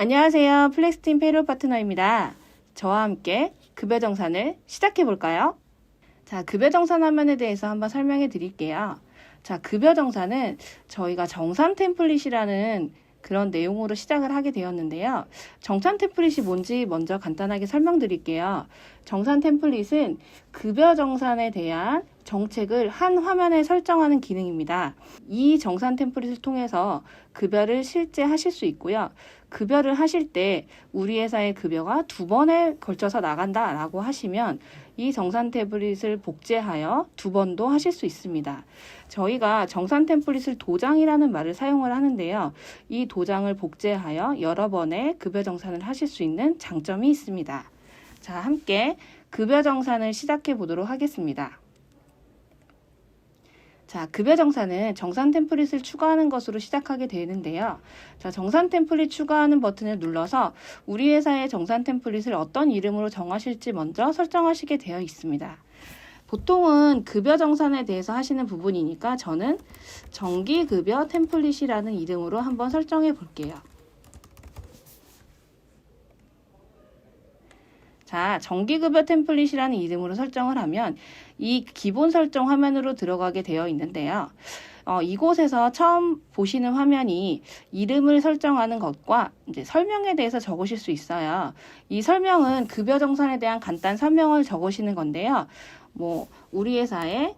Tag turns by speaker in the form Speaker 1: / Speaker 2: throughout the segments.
Speaker 1: 안녕하세요. 플렉스팀 페이롤 파트너입니다. 저와 함께 급여 정산을 시작해 볼까요? 자, 급여 정산 화면에 대해서 한번 설명해 드릴게요. 자, 급여 정산은 저희가 정산 템플릿이라는 그런 내용으로 시작을 하게 되었는데요. 정산 템플릿이 뭔지 먼저 간단하게 설명드릴게요. 정산 템플릿은 급여 정산에 대한 정책을 한 화면에 설정하는 기능입니다. 이 정산 템플릿을 통해서 급여를 실제 하실 수 있고요. 급여를 하실 때 우리 회사의 급여가 2번에 걸쳐서 나간다라고 하시면 이 정산 템플릿을 복제하여 2번도 하실 수 있습니다. 저희가 정산 템플릿을 도장이라는 말을 사용을 하는데요. 이 도장을 복제하여 여러 번의 급여 정산을 하실 수 있는 장점이 있습니다. 자, 함께 급여 정산을 시작해 보도록 하겠습니다. 자, 급여 정산은 정산 템플릿을 추가하는 것으로 시작하게 되는데요. 자, 정산 템플릿 추가하는 버튼을 눌러서 우리 회사의 정산 템플릿을 어떤 이름으로 정하실지 먼저 설정하시게 되어 있습니다. 보통은 급여 정산에 대해서 하시는 부분이니까 저는 정기급여 템플릿이라는 이름으로 한번 설정해 볼게요. 자, 정기급여 템플릿이라는 이름으로 설정을 하면 이 기본 설정 화면으로 들어가게 되어 있는데요. 이곳에서 처음 보시는 화면이 이름을 설정하는 것과 이제 설명에 대해서 적으실 수 있어요. 이 설명은 급여 정산에 대한 간단 설명을 적으시는 건데요. 우리 회사의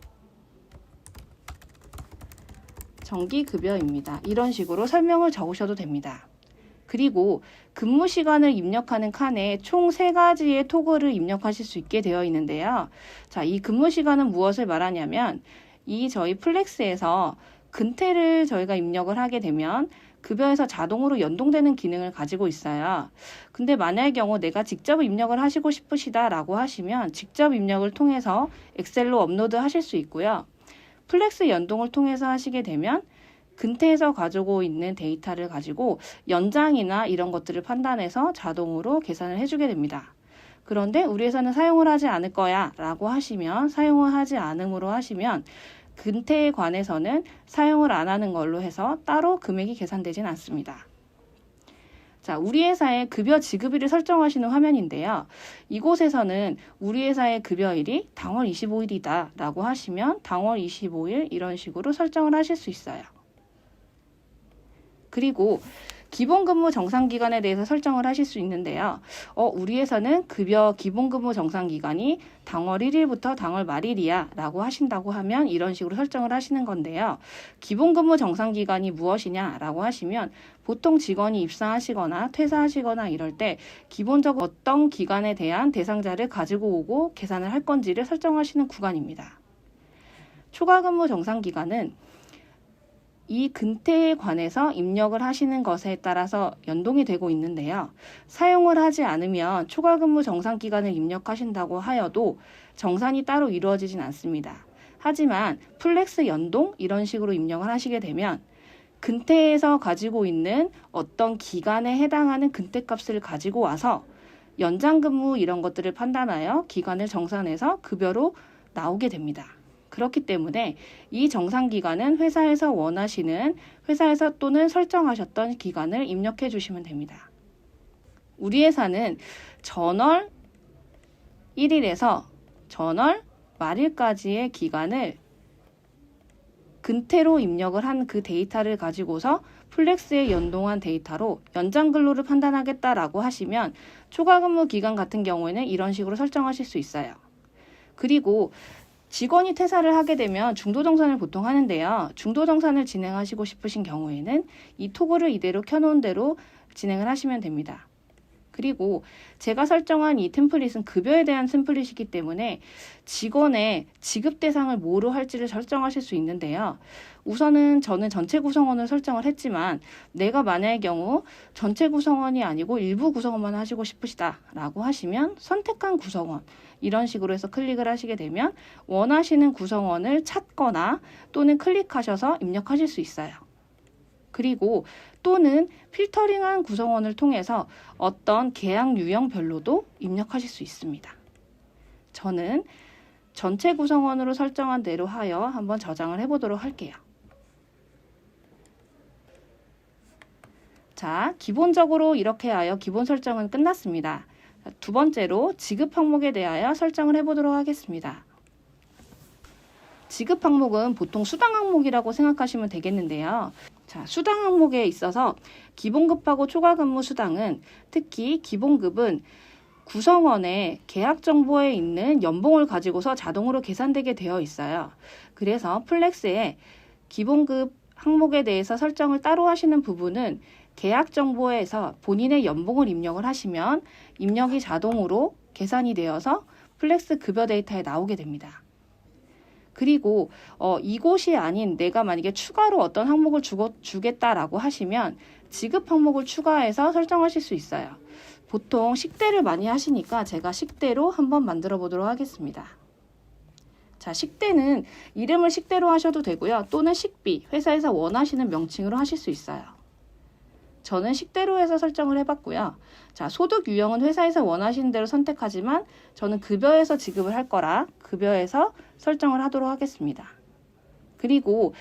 Speaker 1: 정기급여입니다. 이런 식으로 설명을 적으셔도 됩니다. 그리고 근무 시간을 입력하는 칸에 총 3가지의 토글을 입력하실 수 있게 되어 있는데요. 자, 이 근무 시간은 무엇을 말하냐면 저희 플렉스에서 근태를 저희가 입력을 하게 되면 급여에서 자동으로 연동되는 기능을 가지고 있어요. 근데 만약의 경우 내가 직접 입력을 하시고 싶으시다라고 하시면 직접 입력을 통해서 엑셀로 업로드 하실 수 있고요. 플렉스 연동을 통해서 하시게 되면 근태에서 가지고 있는 데이터를 가지고 연장이나 이런 것들을 판단해서 자동으로 계산을 해주게 됩니다. 그런데 우리 회사는 사용을 하지 않을 거야 라고 하시면 사용을 하지 않음으로 하시면 근태에 관해서는 사용을 안 하는 걸로 해서 따로 금액이 계산되진 않습니다. 자, 우리 회사의 급여 지급일을 설정하시는 화면인데요. 이곳에서는 우리 회사의 급여일이 당월 25일이다 라고 하시면 당월 25일 이런 식으로 설정을 하실 수 있어요. 그리고 기본근무 정산기간에 대해서 설정을 하실 수 있는데요. 우리 회사는 급여 기본근무 정산기간이 당월 1일부터 당월 말일이야 라고 하신다고 하면 이런 식으로 설정을 하시는 건데요. 기본근무 정산기간이 무엇이냐 라고 하시면 보통 직원이 입사하시거나 퇴사하시거나 이럴 때 기본적으로 어떤 기간에 대한 대상자를 가지고 오고 계산을 할 건지를 설정하시는 구간입니다. 초과근무 정산기간은 이 근태에 관해서 입력을 하시는 것에 따라서 연동이 되고 있는데요. 사용을 하지 않으면 초과근무 정산기간을 입력하신다고 하여도 정산이 따로 이루어지진 않습니다. 하지만 플렉스 연동 이런 식으로 입력을 하시게 되면 근태에서 가지고 있는 어떤 기간에 해당하는 근태값을 가지고 와서 연장근무 이런 것들을 판단하여 기간을 정산해서 급여로 나오게 됩니다. 그렇기 때문에 이 정산기간은 회사에서 또는 설정하셨던 기간을 입력해 주시면 됩니다. 우리 회사는 전월 1일에서 전월 말일까지의 기간을 근태로 입력을 한 그 데이터를 가지고서 플렉스에 연동한 데이터로 연장근로를 판단하겠다라고 하시면 초과근무 기간 같은 경우에는 이런 식으로 설정하실 수 있어요. 그리고 직원이 퇴사를 하게 되면 중도정산을 보통 하는데요. 중도정산을 진행하시고 싶으신 경우에는 이 토글을 이대로 켜놓은 대로 진행을 하시면 됩니다. 그리고 제가 설정한 이 템플릿은 급여에 대한 템플릿이기 때문에 직원의 지급 대상을 뭐로 할지를 설정하실 수 있는데요. 우선은 저는 전체 구성원을 설정을 했지만 내가 만약의 경우 전체 구성원이 아니고 일부 구성원만 하시고 싶으시다라고 하시면 선택한 구성원 이런 식으로 해서 클릭을 하시게 되면 원하시는 구성원을 찾거나 또는 클릭하셔서 입력하실 수 있어요. 그리고 또는 필터링한 구성원을 통해서 어떤 계약 유형별로도 입력하실 수 있습니다. 저는 전체 구성원으로 설정한 대로 하여 한번 저장을 해보도록 할게요. 자, 기본적으로 이렇게 하여 기본 설정은 끝났습니다. 두 번째로 지급 항목에 대하여 설정을 해보도록 하겠습니다. 지급 항목은 보통 수당 항목이라고 생각하시면 되겠는데요. 자, 수당 항목에 있어서 기본급하고 초과근무 수당은 특히 기본급은 구성원의 계약 정보에 있는 연봉을 가지고서 자동으로 계산되게 되어 있어요. 그래서 플렉스에 기본급 항목에 대해서 설정을 따로 하시는 부분은 계약 정보에서 본인의 연봉을 입력을 하시면 입력이 자동으로 계산이 되어서 플렉스 급여 데이터에 나오게 됩니다. 그리고 이곳이 아닌 내가 만약에 추가로 어떤 항목을 주겠다라고 하시면 지급 항목을 추가해서 설정하실 수 있어요. 보통 식대를 많이 하시니까 제가 식대로 한번 만들어 보도록 하겠습니다. 자, 식대는 이름을 식대로 하셔도 되고요. 또는 식비, 회사에서 원하시는 명칭으로 하실 수 있어요. 저는 식대로 해서 설정을 해봤고요. 자, 소득 유형은 회사에서 원하시는 대로 선택하지만 저는 급여에서 지급을 할 거라 급여에서 설정을 하도록 하겠습니다. 그리고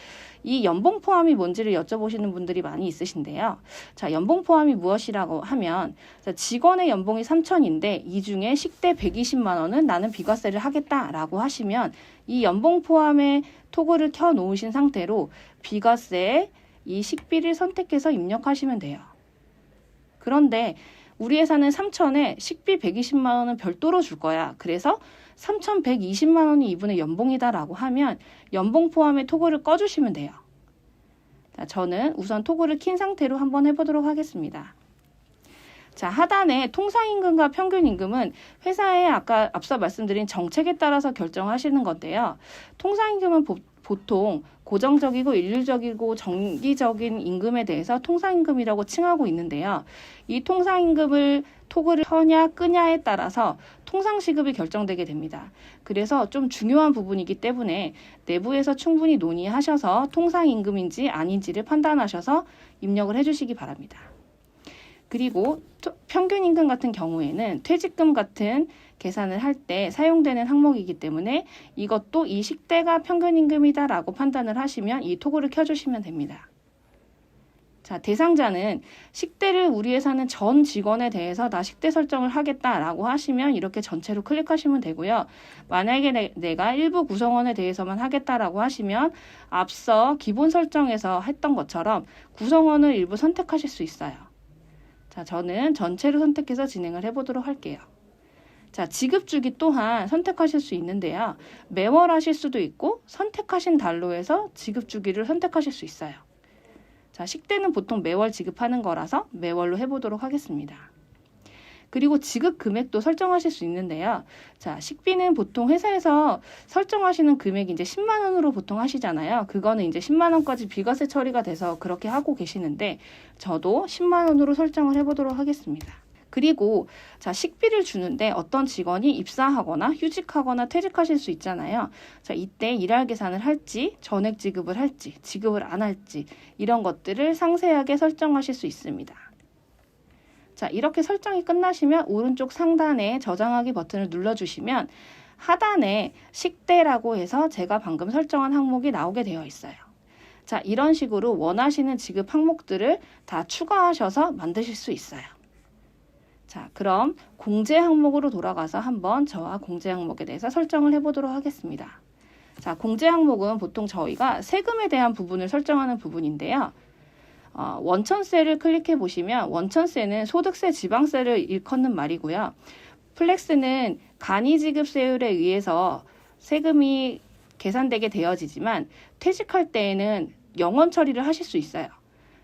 Speaker 1: 이 연봉 포함이 뭔지를 여쭤보시는 분들이 많이 있으신데요. 자, 연봉 포함이 무엇이라고 하면 직원의 연봉이 3천인데 이 중에 식대 120만 원은 나는 비과세를 하겠다라고 하시면 이 연봉 포함의 토글을 켜 놓으신 상태로 비과세에 이 식비를 선택해서 입력하시면 돼요. 그런데 우리 회사는 3천에 식비 120만 원은 별도로 줄 거야. 그래서 3,120만 원이 이분의 연봉이다라고 하면 연봉 포함의 토글을 꺼주시면 돼요. 자, 저는 우선 토글을 킨 상태로 한번 해보도록 하겠습니다. 자, 하단에 통상임금과 평균임금은 회사의 앞서 말씀드린 정책에 따라서 결정하시는 건데요. 통상임금은 보통 고정적이고 일률적이고 정기적인 임금에 대해서 통상임금이라고 칭하고 있는데요. 이 통상임금을 토글을 켜냐 끄냐에 따라서 통상시급이 결정되게 됩니다. 그래서 좀 중요한 부분이기 때문에 내부에서 충분히 논의하셔서 통상임금인지 아닌지를 판단하셔서 입력을 해주시기 바랍니다. 그리고 평균임금 같은 경우에는 퇴직금 같은 계산을 할 때 사용되는 항목이기 때문에 이것도 이 식대가 평균임금이다라고 판단을 하시면 이 토글을 켜주시면 됩니다. 자, 대상자는 식대를 우리 회사는 전 직원에 대해서 다 식대 설정을 하겠다라고 하시면 이렇게 전체로 클릭하시면 되고요. 만약에 내가 일부 구성원에 대해서만 하겠다라고 하시면 앞서 기본 설정에서 했던 것처럼 구성원을 일부 선택하실 수 있어요. 자, 저는 전체를 선택해서 진행을 해보도록 할게요. 자, 지급 주기 또한 선택하실 수 있는데요. 매월 하실 수도 있고 선택하신 달로 해서 지급 주기를 선택하실 수 있어요. 자, 식대는 보통 매월 지급하는 거라서 매월로 해보도록 하겠습니다. 그리고 지급 금액도 설정하실 수 있는데요. 자, 식비는 보통 회사에서 설정하시는 금액이 이제 10만 원으로 보통 하시잖아요. 그거는 이제 10만 원까지 비과세 처리가 돼서 그렇게 하고 계시는데 저도 10만 원으로 설정을 해보도록 하겠습니다. 그리고 자, 식비를 주는데 어떤 직원이 입사하거나 휴직하거나 퇴직하실 수 있잖아요. 자, 이때 일할 계산을 할지 전액 지급을 할지 지급을 안 할지 이런 것들을 상세하게 설정하실 수 있습니다. 자, 이렇게 설정이 끝나시면 오른쪽 상단에 저장하기 버튼을 눌러주시면 하단에 식대라고 해서 제가 방금 설정한 항목이 나오게 되어 있어요. 자, 이런 식으로 원하시는 지급 항목들을 다 추가하셔서 만드실 수 있어요. 자, 그럼 공제 항목으로 돌아가서 한번 저와 공제 항목에 대해서 설정을 해보도록 하겠습니다. 자, 공제 항목은 보통 저희가 세금에 대한 부분을 설정하는 부분인데요. 원천세를 클릭해 보시면 원천세는 소득세, 지방세를 일컫는 말이고요. 플렉스는 간이지급세율에 의해서 세금이 계산되게 되어지지만 퇴직할 때에는 영원 처리를 하실 수 있어요.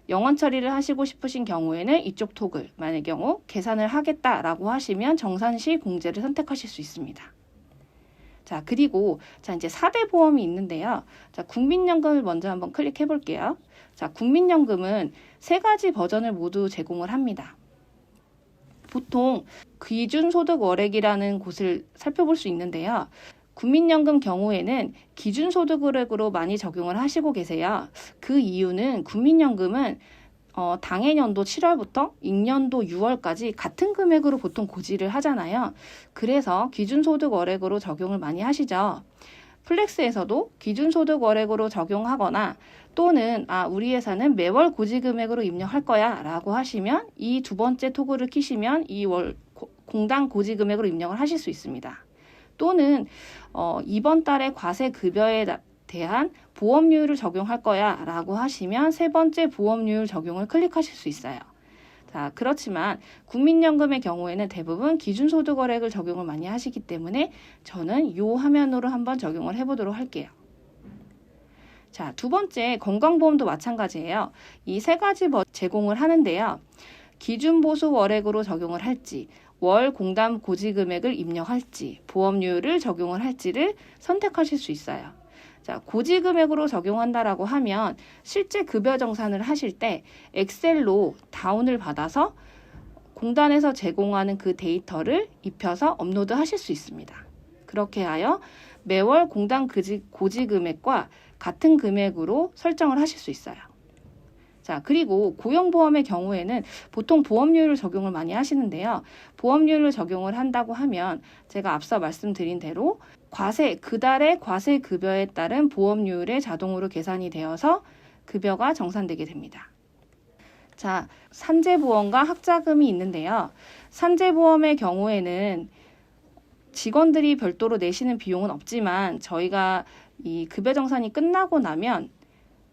Speaker 1: 영원 처리를 하시고 싶으신 경우에는 이쪽 토글, 만의 경우 계산을 하겠다라고 하시면 정산시 공제를 선택하실 수 있습니다. 자, 그리고 자, 이제 4대 보험이 있는데요. 자, 국민연금을 먼저 한번 클릭해 볼게요. 자, 국민연금은 3가지 버전을 모두 제공을 합니다. 보통 기준소득월액이라는 곳을 살펴볼 수 있는데요. 국민연금 경우에는 기준소득월액으로 많이 적용을 하시고 계세요. 그 이유는 국민연금은 당해년도 7월부터 익년도 6월까지 같은 금액으로 보통 고지를 하잖아요. 그래서 기준소득월액으로 적용을 많이 하시죠. 플렉스에서도 기준소득월액으로 적용하거나 또는 우리 회사는 매월 고지금액으로 입력할 거야 라고 하시면 이 두 번째 토글을 키시면 이 공당 고지금액으로 입력을 하실 수 있습니다. 또는 이번 달에 과세급여에 대한 보험료율을 적용할 거야 라고 하시면 세 번째 보험료율 적용을 클릭하실 수 있어요. 자, 그렇지만 국민연금의 경우에는 대부분 기준소득월액을 적용을 많이 하시기 때문에 저는 이 화면으로 한번 적용을 해보도록 할게요. 자, 두 번째 건강보험도 마찬가지예요. 이 세 가지 제공을 하는데요. 기준보수월액으로 적용을 할지, 월 공담 고지금액을 입력할지, 보험료율을 적용을 할지를 선택하실 수 있어요. 자, 고지금액으로 적용한다라고 하면 실제 급여 정산을 하실 때 엑셀로 다운을 받아서 공단에서 제공하는 그 데이터를 입혀서 업로드 하실 수 있습니다. 그렇게 하여 매월 공단 고지금액과 같은 금액으로 설정을 하실 수 있어요. 자, 그리고 고용보험의 경우에는 보통 보험료율을 적용을 많이 하시는데요. 보험료율을 적용을 한다고 하면 제가 앞서 말씀드린 대로 그달의 과세급여에 따른 보험료율에 자동으로 계산이 되어서 급여가 정산되게 됩니다. 자, 산재보험과 학자금이 있는데요. 산재보험의 경우에는 직원들이 별도로 내시는 비용은 없지만 저희가 이 급여 정산이 끝나고 나면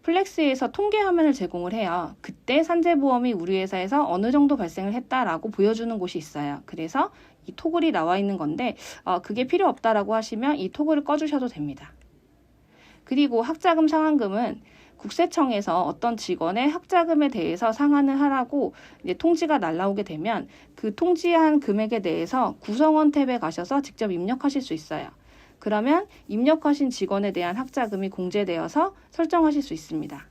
Speaker 1: 플렉스에서 통계 화면을 제공을 해요. 그때 산재보험이 우리 회사에서 어느 정도 발생을 했다라고 보여주는 곳이 있어요. 그래서 이 토글이 나와 있는 건데 그게 필요 없다라고 하시면 이 토글을 꺼주셔도 됩니다. 그리고 학자금 상환금은 국세청에서 어떤 직원의 학자금에 대해서 상환을 하라고 이제 통지가 날라오게 되면 그 통지한 금액에 대해서 구성원 탭에 가셔서 직접 입력하실 수 있어요. 그러면 입력하신 직원에 대한 학자금이 공제되어서 설정하실 수 있습니다.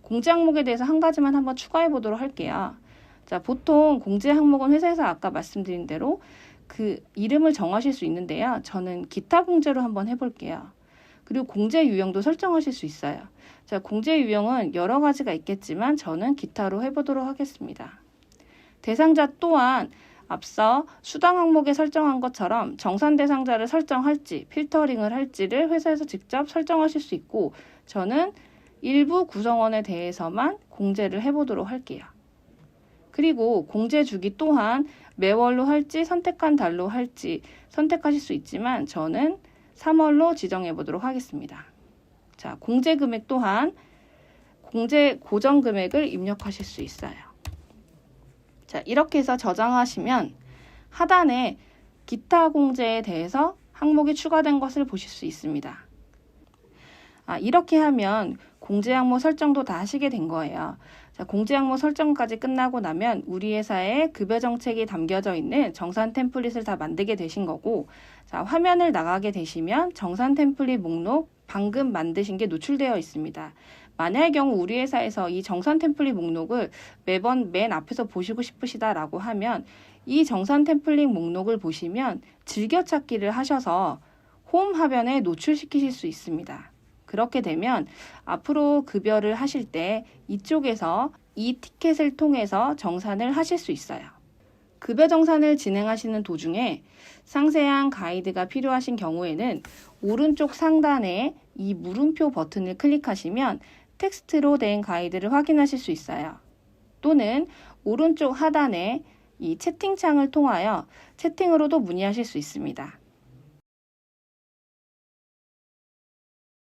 Speaker 1: 공제 항목에 대해서 한 가지만 한번 추가해 보도록 할게요. 자, 보통 공제 항목은 회사에서 아까 말씀드린 대로 그 이름을 정하실 수 있는데요. 저는 기타 공제로 한번 해볼게요. 그리고 공제 유형도 설정하실 수 있어요. 자, 공제 유형은 여러 가지가 있겠지만 저는 기타로 해보도록 하겠습니다. 대상자 또한 앞서 수당 항목에 설정한 것처럼 정산 대상자를 설정할지 필터링을 할지를 회사에서 직접 설정하실 수 있고 저는 일부 구성원에 대해서만 공제를 해보도록 할게요. 그리고 공제 주기 또한 매월로 할지 선택한 달로 할지 선택하실 수 있지만 저는 3월로 지정해 보도록 하겠습니다. 자, 공제 금액 또한 공제 고정 금액을 입력하실 수 있어요. 자, 이렇게 해서 저장하시면 하단에 기타 공제에 대해서 항목이 추가된 것을 보실 수 있습니다. 이렇게 하면 공제 항목 설정도 다 하시게 된 거예요. 자, 공제 항목 설정까지 끝나고 나면 우리 회사의 급여 정책이 담겨져 있는 정산 템플릿을 다 만들게 되신 거고, 자, 화면을 나가게 되시면 정산 템플릿 목록 방금 만드신 게 노출되어 있습니다. 만약의 경우 우리 회사에서 이 정산 템플릿 목록을 매번 맨 앞에서 보시고 싶으시다라고 하면 이 정산 템플릿 목록을 보시면 즐겨찾기를 하셔서 홈 화면에 노출시키실 수 있습니다. 그렇게 되면 앞으로 급여를 하실 때 이쪽에서 이 티켓을 통해서 정산을 하실 수 있어요. 급여 정산을 진행하시는 도중에 상세한 가이드가 필요하신 경우에는 오른쪽 상단에 이 물음표 버튼을 클릭하시면 텍스트로 된 가이드를 확인하실 수 있어요. 또는 오른쪽 하단에 이 채팅창을 통하여 채팅으로도 문의하실 수 있습니다.